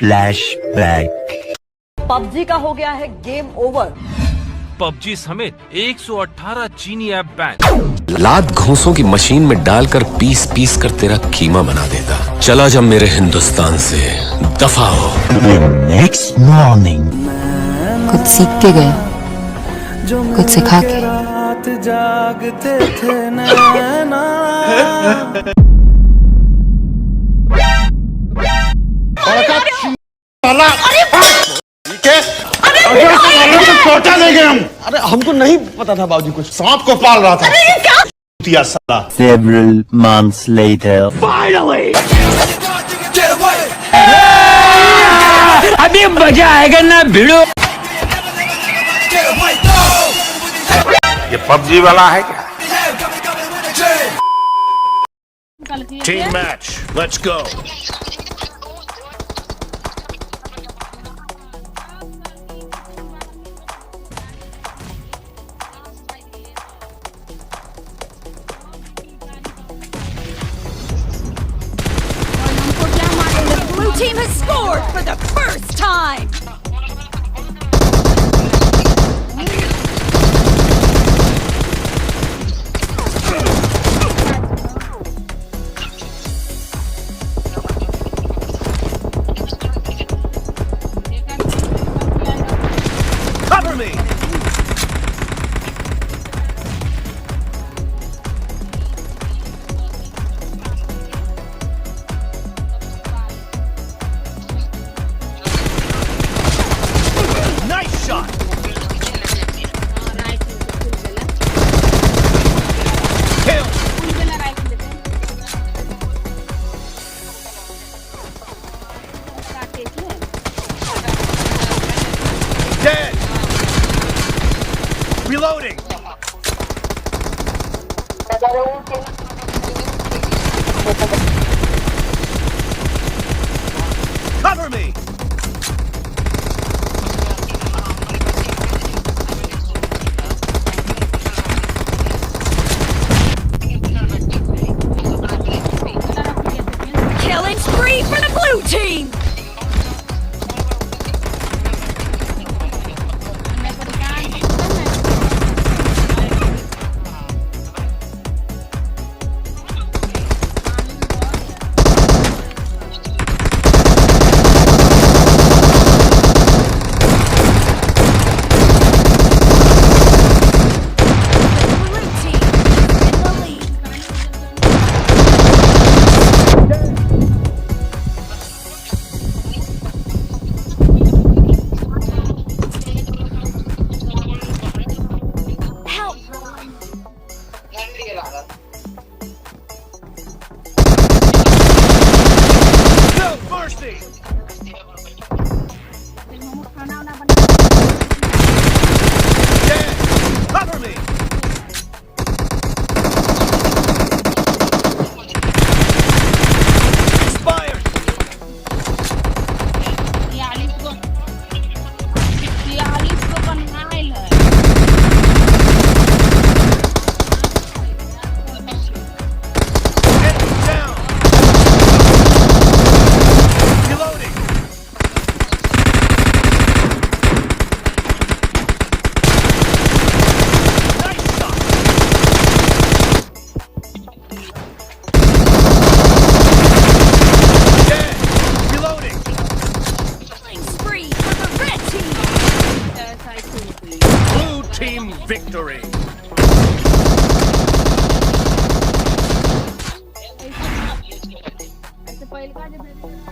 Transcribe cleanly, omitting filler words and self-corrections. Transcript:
Flashback. PUBG का हो गया है गेम ओवर। पबजी समेत 118 चीनी ऐप बैन। लात घोंसों की मशीन में डालकर पीस पीस कर तेरा कीमा बना देता। चला जब मेरे हिंदुस्तान से दफा हो। नेक्स्ट मॉर्निंग कुछ सीख के गए, कुछ सिखा के। जागते थे नैना। छोटा ले गए हम। अरे हमको नहीं पता था बाबूजी, कुछ सांप को पाल रहा था। साला। Several months later. Finally! अभी मजा आएगा ना भिड़ो। ये पबजी वाला है क्या? Team match, let's go. Blue team has scored for the first time. Cover me. Nice shot. Kill. Dead. Reloading. Cover me. Killing spree for the blue team. Blue team in the lead. Help. No mercy. Dead. Cover me. Expired. Enemy down. Reloading. Nice shot. Dead. Reloading. Killing spree for the red team. Blue team victory. पहिलं